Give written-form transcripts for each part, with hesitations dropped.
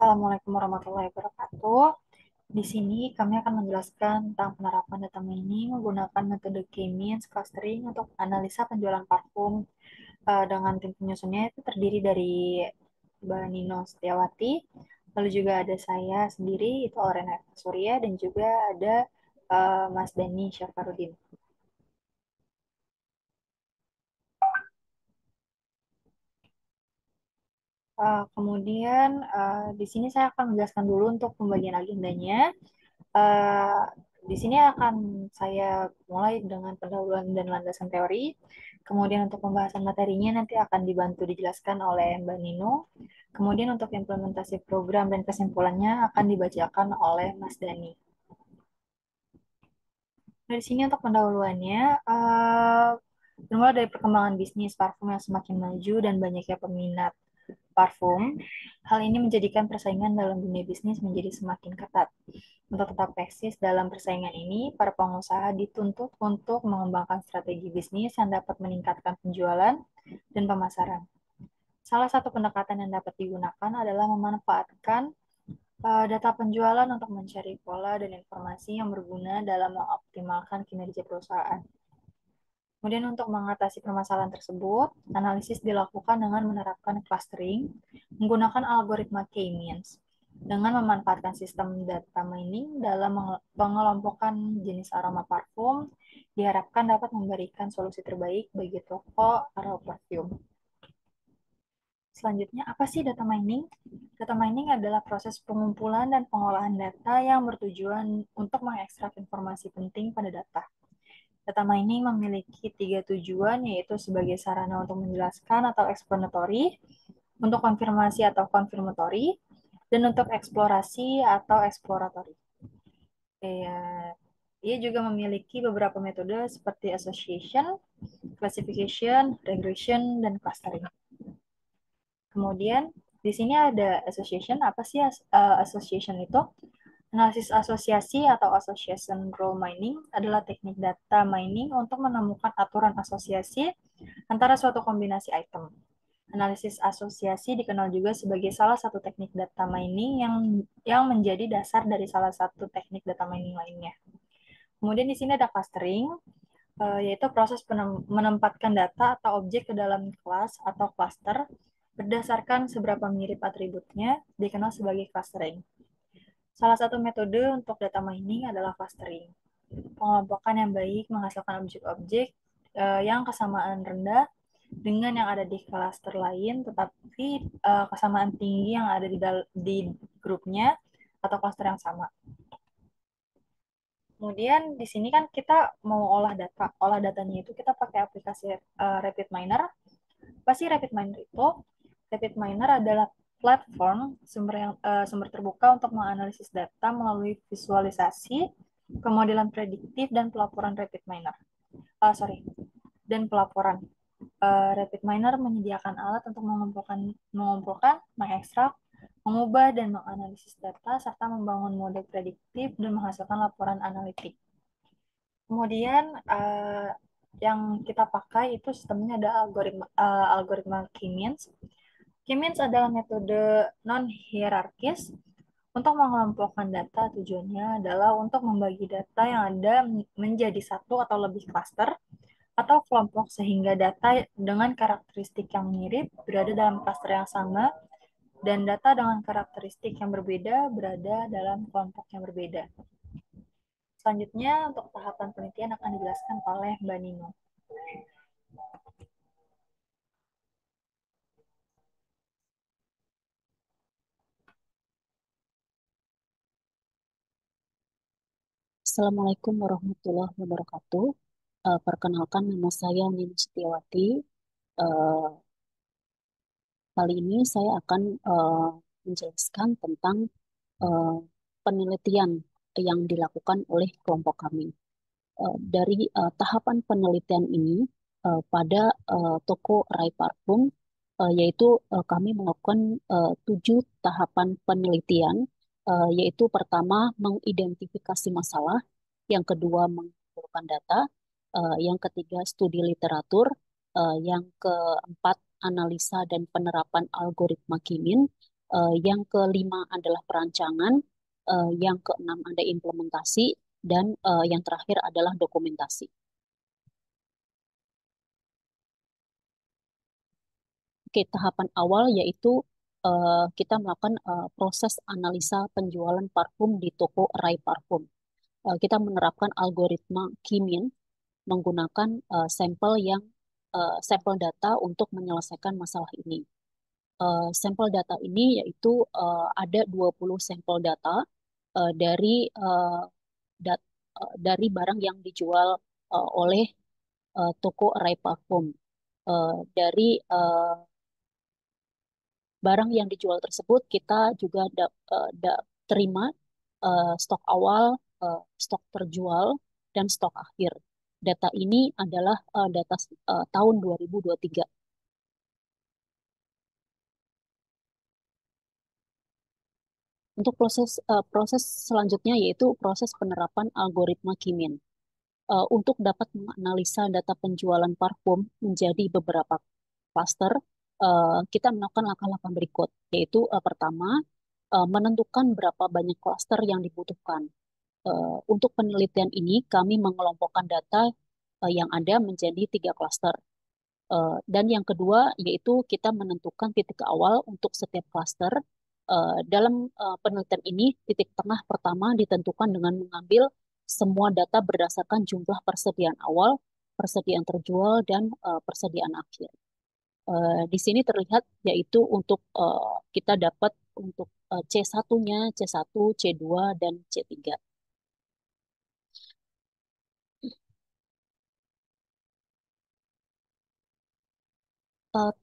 Assalamualaikum warahmatullahi wabarakatuh. Di sini kami akan menjelaskan tentang penerapan data mining menggunakan metode K-means clustering untuk analisa penjualan parfum. Dengan tim penyusunnya itu terdiri dari Mbak Nino Setiawati, lalu juga ada saya sendiri, itu Orena Surya, dan juga ada Mas Dani Syafarudin. Kemudian di sini saya akan menjelaskan dulu untuk pembagian agendanya. Eh, di sini akan saya mulai dengan pendahuluan dan landasan teori. Kemudian untuk pembahasan materinya nanti akan dibantu dijelaskan oleh Mbak Nino. Kemudian untuk implementasi program dan kesimpulannya akan dibacakan oleh Mas Dani. Dari sini untuk pendahuluannya, bermula dari perkembangan bisnis parfum yang semakin maju dan banyaknya peminat parfum, hal ini menjadikan persaingan dalam dunia bisnis menjadi semakin ketat. Untuk tetap eksis dalam persaingan ini, para pengusaha dituntut untuk mengembangkan strategi bisnis yang dapat meningkatkan penjualan dan pemasaran. Salah satu pendekatan yang dapat digunakan adalah memanfaatkan data penjualan untuk mencari pola dan informasi yang berguna dalam mengoptimalkan kinerja perusahaan. Kemudian untuk mengatasi permasalahan tersebut, analisis dilakukan dengan menerapkan clustering menggunakan algoritma K-means dengan memanfaatkan sistem data mining dalam pengelompokan jenis aroma parfum diharapkan dapat memberikan solusi terbaik bagi toko atau parfum. Selanjutnya, apa sih data mining? Data mining adalah proses pengumpulan dan pengolahan data yang bertujuan untuk mengekstrak informasi penting pada data. Data mining memiliki tiga tujuan, yaitu sebagai sarana untuk menjelaskan atau explanatory, untuk konfirmasi atau confirmatory, dan untuk eksplorasi atau exploratory. Ya, ia juga memiliki beberapa metode seperti association, classification, regression, dan clustering. Kemudian di sini ada association. Apa sih association itu? Analisis asosiasi atau association role mining adalah teknik data mining untuk menemukan aturan asosiasi antara suatu kombinasi item. Analisis asosiasi dikenal juga sebagai salah satu teknik data mining yang menjadi dasar dari salah satu teknik data mining lainnya. Kemudian di sini ada clustering, yaitu proses menempatkan data atau objek ke dalam kelas atau cluster berdasarkan seberapa mirip atributnya, dikenal sebagai clustering. Salah satu metode untuk data mining adalah clustering. Pengelompokan yang baik menghasilkan objek-objek yang kesamaan rendah dengan yang ada di cluster lain, tetapi kesamaan tinggi yang ada di grupnya atau cluster yang sama. Kemudian di sini kan kita mau olah data. Olah datanya itu kita pakai aplikasi RapidMiner. Apa sih RapidMiner itu? RapidMiner adalah platform sumber terbuka untuk menganalisis data melalui visualisasi, pemodelan prediktif dan pelaporan RapidMiner. Sorry, dan pelaporan. RapidMiner menyediakan alat untuk mengumpulkan, mengekstrak, mengubah dan menganalisis data serta membangun model prediktif dan menghasilkan laporan analitik. Kemudian yang kita pakai itu sistemnya ada algoritma K-means. K-means adalah metode non-hierarkis untuk mengelompokkan data. Tujuannya adalah untuk membagi data yang ada menjadi satu atau lebih klaster atau kelompok sehingga data dengan karakteristik yang mirip berada dalam klaster yang sama dan data dengan karakteristik yang berbeda berada dalam kelompok yang berbeda. Selanjutnya, untuk tahapan penelitian akan dijelaskan oleh Mbak Nino. Assalamualaikum warahmatullahi wabarakatuh. Perkenalkan nama saya Nini Setiawati. Eh, Kali ini saya akan menjelaskan tentang eh, penelitian yang dilakukan oleh kelompok kami. Dari tahapan penelitian ini pada toko Rai Parfum, yaitu kami melakukan 7 tahapan penelitian, yaitu pertama mengidentifikasi masalah, yang kedua mengumpulkan data, yang ketiga studi literatur, yang keempat analisa dan penerapan algoritma Kimin, Yang kelima adalah perancangan, yang keenam ada implementasi, dan yang terakhir adalah dokumentasi. Oke, tahapan awal yaitu kita melakukan proses analisa penjualan parfum di toko Rai Parfum. Kita menerapkan algoritma Kimin menggunakan sampel data untuk menyelesaikan masalah ini. Sampel data ini yaitu ada 20 sampel data dari dat- dari barang yang dijual oleh toko Rai Parfum. Dari barang yang dijual tersebut kita juga terima stok awal, stok terjual, dan stok akhir. Data ini adalah data tahun 2023. Untuk proses selanjutnya yaitu proses penerapan algoritma Kimin. Untuk dapat menganalisa data penjualan parfum menjadi beberapa klaster, kita melakukan langkah-langkah berikut, yaitu pertama, menentukan berapa banyak klaster yang dibutuhkan. Untuk penelitian ini, kami mengelompokkan data yang ada menjadi 3 klaster. Dan yang kedua, yaitu kita menentukan titik awal untuk setiap klaster. Dalam penelitian ini, titik tengah pertama ditentukan dengan mengambil semua data berdasarkan jumlah persediaan awal, persediaan terjual, dan persediaan akhir. Di sini terlihat yaitu untuk kita dapat untuk C1-nya, C1, C2, dan C3.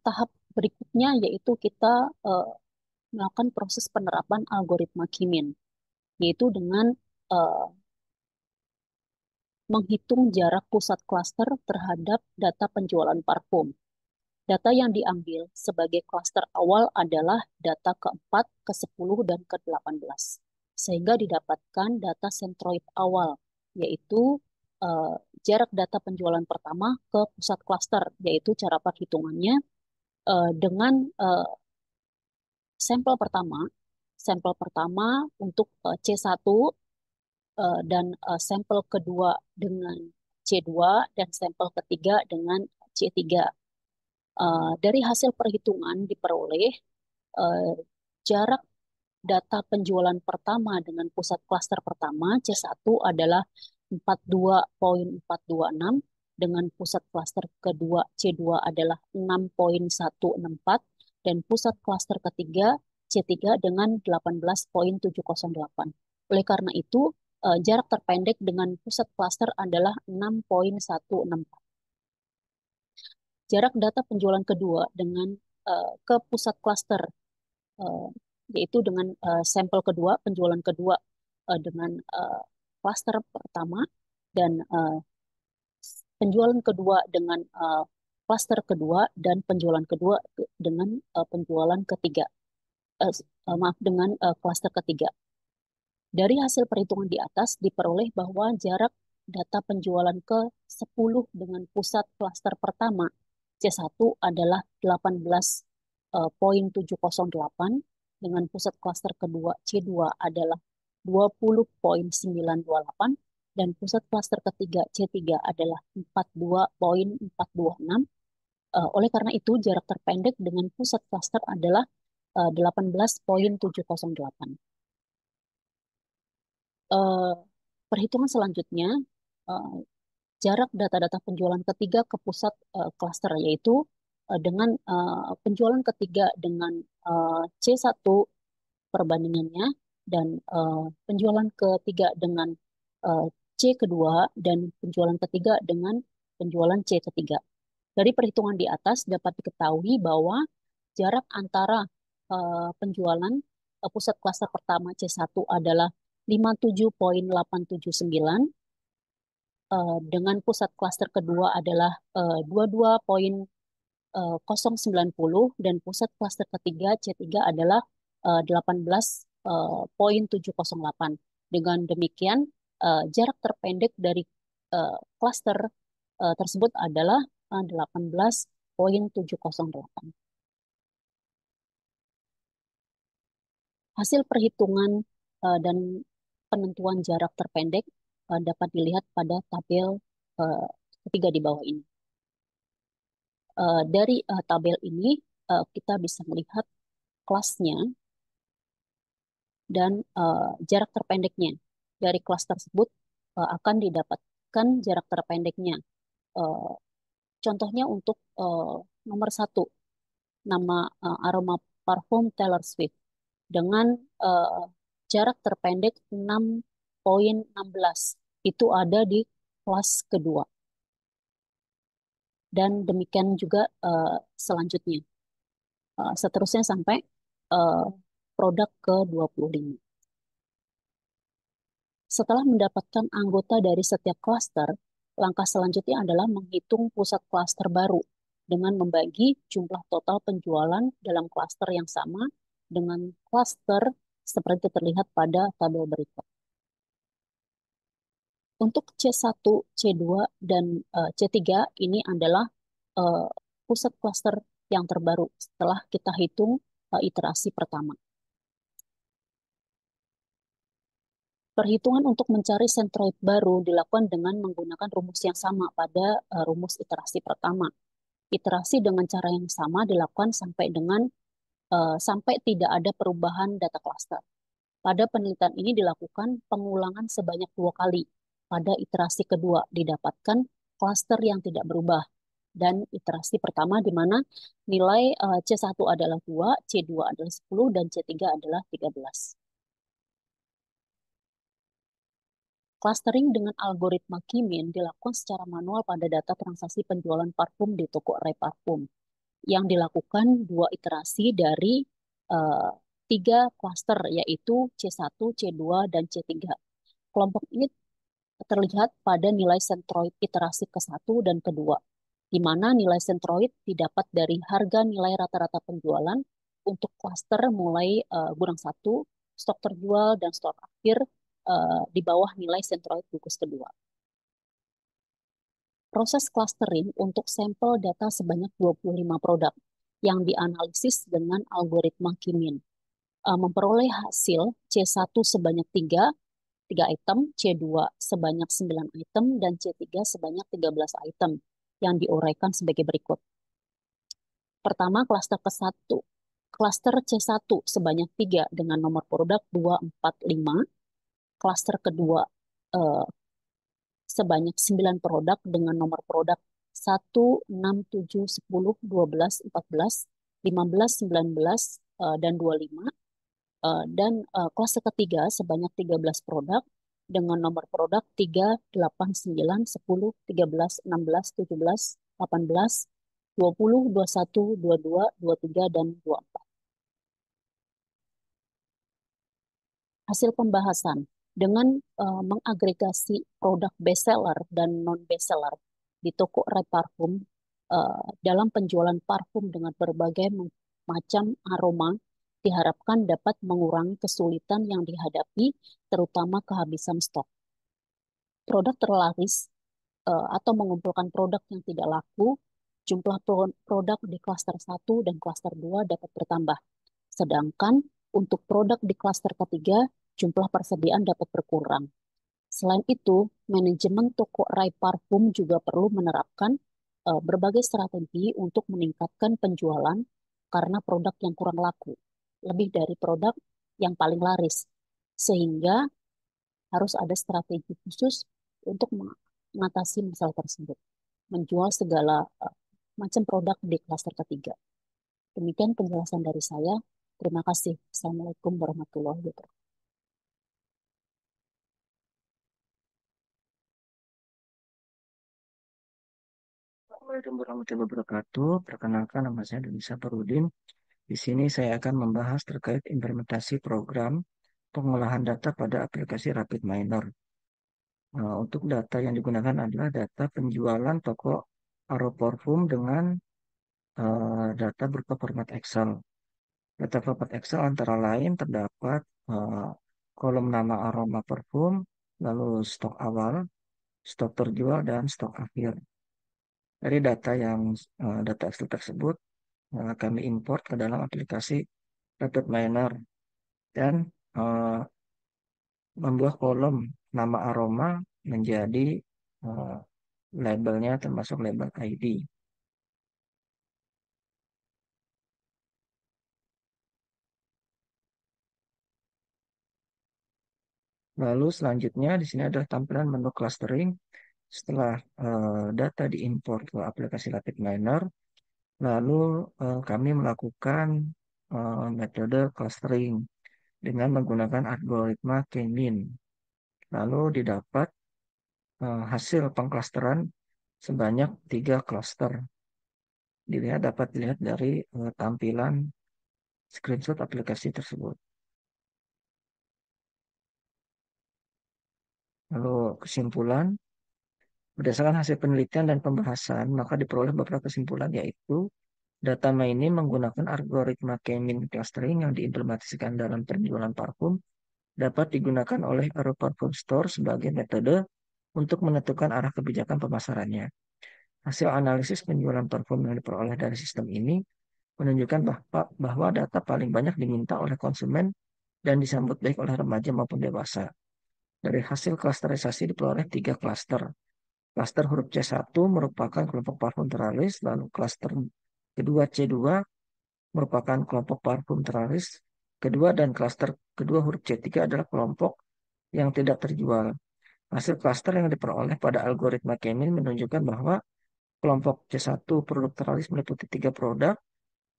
Tahap berikutnya yaitu kita eh, melakukan proses penerapan algoritma Kimin, yaitu dengan eh, menghitung jarak pusat klaster terhadap data penjualan parfum. Data yang diambil sebagai klaster awal adalah data keempat, ke-10, dan ke-18. Sehingga didapatkan data sentroid awal, yaitu eh, jarak data penjualan pertama ke pusat klaster, yaitu cara perhitungannya dengan sampel pertama, sampel pertama untuk C1 dan sampel kedua dengan C2 dan sampel ketiga dengan C3. Dari hasil perhitungan diperoleh eh, jarak data penjualan pertama dengan pusat klaster pertama C1 adalah 42,426, dengan pusat klaster kedua C2 adalah 6,164, dan pusat klaster ketiga C3 dengan 18,708. Oleh karena itu, jarak terpendek dengan pusat klaster adalah 6,164. Jarak data penjualan kedua dengan ke pusat klaster, eh, yaitu dengan sampel kedua, penjualan kedua dengan klaster pertama, dan penjualan kedua dengan klaster kedua, dan penjualan kedua dengan penjualan ketiga, maaf, dengan klaster ketiga. Dari hasil perhitungan di atas diperoleh bahwa jarak data penjualan ke 10 dengan pusat klaster pertama C1 adalah 18,708, dengan pusat klaster kedua C2 adalah 20,928, dan pusat klaster ketiga C3 adalah 42,426. Oleh karena itu, jarak terpendek dengan pusat klaster adalah 18,708. Eh, Perhitungan selanjutnya, eh, jarak data-data penjualan ketiga ke pusat klaster, yaitu dengan penjualan ketiga dengan C1 perbandingannya, dan penjualan ketiga dengan eh, C kedua, dan penjualan ketiga dengan penjualan C ketiga. Dari perhitungan di atas dapat diketahui bahwa jarak antara penjualan pusat klaster pertama C1 adalah 57,879, dengan pusat klaster kedua adalah 22,090, dan pusat klaster ketiga C3 adalah 18,708. Dengan demikian, jarak terpendek dari klaster tersebut adalah 18,708. Hasil perhitungan dan penentuan jarak terpendek dapat dilihat pada tabel eh, ketiga di bawah ini. Dari tabel ini kita bisa melihat kelasnya dan jarak terpendeknya. Dari kelas tersebut akan didapatkan jarak terpendeknya. Eh, Contohnya untuk nomor satu, nama aroma parfum Taylor Swift dengan eh, jarak terpendek 6,16 itu ada di kelas kedua. Dan demikian juga selanjutnya. Seterusnya sampai eh, produk ke-25. Setelah mendapatkan anggota dari setiap klaster, langkah selanjutnya adalah menghitung pusat klaster baru dengan membagi jumlah total penjualan dalam klaster yang sama dengan klaster seperti terlihat pada tabel berikut. Untuk C1, C2, dan C3 ini adalah eh, pusat klaster yang terbaru setelah kita hitung iterasi pertama. Perhitungan untuk mencari sentroid baru dilakukan dengan menggunakan rumus yang sama pada rumus iterasi pertama. Iterasi dengan cara yang sama dilakukan sampai tidak ada perubahan data klaster. Pada penelitian ini dilakukan pengulangan sebanyak 2 kali. Pada iterasi kedua didapatkan klaster yang tidak berubah. Dan iterasi pertama di mana nilai C1 adalah 2, C2 adalah 10, dan C3 adalah 13. Clustering dengan algoritma Kimin dilakukan secara manual pada data transaksi penjualan parfum di toko Ray Parfum yang dilakukan 2 iterasi dari uh, 3 klaster yaitu C1, C2, dan C3. Kelompok ini terlihat pada nilai sentroid iterasi ke-1 dan kedua, di mana nilai sentroid didapat dari harga nilai rata-rata penjualan untuk klaster mulai gudang 1, stok terjual, dan stok akhir di bawah nilai sentroid gugus kedua. Proses clustering untuk sampel data sebanyak 25 produk yang dianalisis dengan algoritma Kimin. Memperoleh hasil C1 sebanyak 3 item, C2 sebanyak 9 item, dan C3 sebanyak 13 item yang diuraikan sebagai berikut. Pertama, klaster ke-1. Klaster C1 sebanyak 3 dengan nomor produk 2, 4, 5. Klaster kedua eh, sebanyak 9 produk dengan nomor produk 1, 6, 7, 10, 12, 14, 15, 19, dan 25. Dan kelas ketiga sebanyak 13 produk dengan nomor produk 3, 8, 9, 10, 13, 16, 17, 18, 20, 21, 22, 23, dan 24. Hasil pembahasan dengan mengagregasi produk bestseller dan non bestseller di toko Ray Parfum dalam penjualan parfum dengan berbagai macam aroma diharapkan dapat mengurangi kesulitan yang dihadapi, terutama kehabisan stok. Produk terlaris atau mengumpulkan produk yang tidak laku, jumlah produk di klaster 1 dan klaster 2 dapat bertambah. Sedangkan untuk produk di klaster ketiga, jumlah persediaan dapat berkurang. Selain itu, manajemen toko Ray Parfum juga perlu menerapkan berbagai strategi untuk meningkatkan penjualan karena produk yang kurang laku, lebih dari produk yang paling laris, sehingga harus ada strategi khusus untuk mengatasi masalah tersebut, menjual segala macam produk di klaster ketiga. Demikian penjelasan dari saya. Terima kasih. Assalamualaikum warahmatullahi wabarakatuh. Assalamualaikum warahmatullahi wabarakatuh. Perkenalkan, nama saya Denisa Parudin. Di sini saya akan membahas terkait implementasi program pengolahan data pada aplikasi Rapid Miner. Untuk data yang digunakan adalah data penjualan toko Aroparfum dengan data berupa format Excel. Data format Excel antara lain terdapat kolom nama aroma parfum, lalu stok awal, stok terjual, dan stok akhir. Dari data Excel tersebut kami import ke dalam aplikasi Rapid Miner dan membuat kolom nama aroma menjadi eh, labelnya termasuk label ID. Lalu selanjutnya di sini adalah tampilan menu clustering. Setelah data diimport ke aplikasi Latif Miner, lalu kami melakukan metode clustering dengan menggunakan algoritma K-mean. Lalu didapat hasil pengklasteran sebanyak 3 cluster. Dapat dilihat dari tampilan screenshot aplikasi tersebut. Lalu kesimpulan, berdasarkan hasil penelitian dan pembahasan, maka diperoleh beberapa kesimpulan, yaitu data mining menggunakan algoritma K-mean clustering yang diimplementasikan dalam penjualan parfum dapat digunakan oleh Euro Parfum Store sebagai metode untuk menentukan arah kebijakan pemasarannya. Hasil analisis penjualan parfum yang diperoleh dari sistem ini menunjukkan bahwa data paling banyak diminta oleh konsumen dan disambut baik oleh remaja maupun dewasa. Dari hasil klasterisasi diperoleh 3 klaster. Klaster huruf C1 merupakan kelompok parfum teralis, lalu klaster kedua C2 merupakan kelompok parfum teralis kedua, dan klaster kedua huruf C3 adalah kelompok yang tidak terjual. Hasil klaster yang diperoleh pada algoritma Kemin menunjukkan bahwa kelompok C1 produk teralis meliputi 3 produk,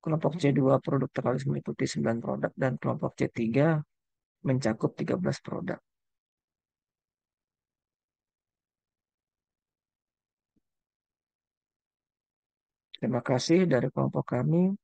kelompok C2 produk teralis meliputi 9 produk, dan kelompok C3 mencakup 13 produk. Terima kasih dari kelompok kami.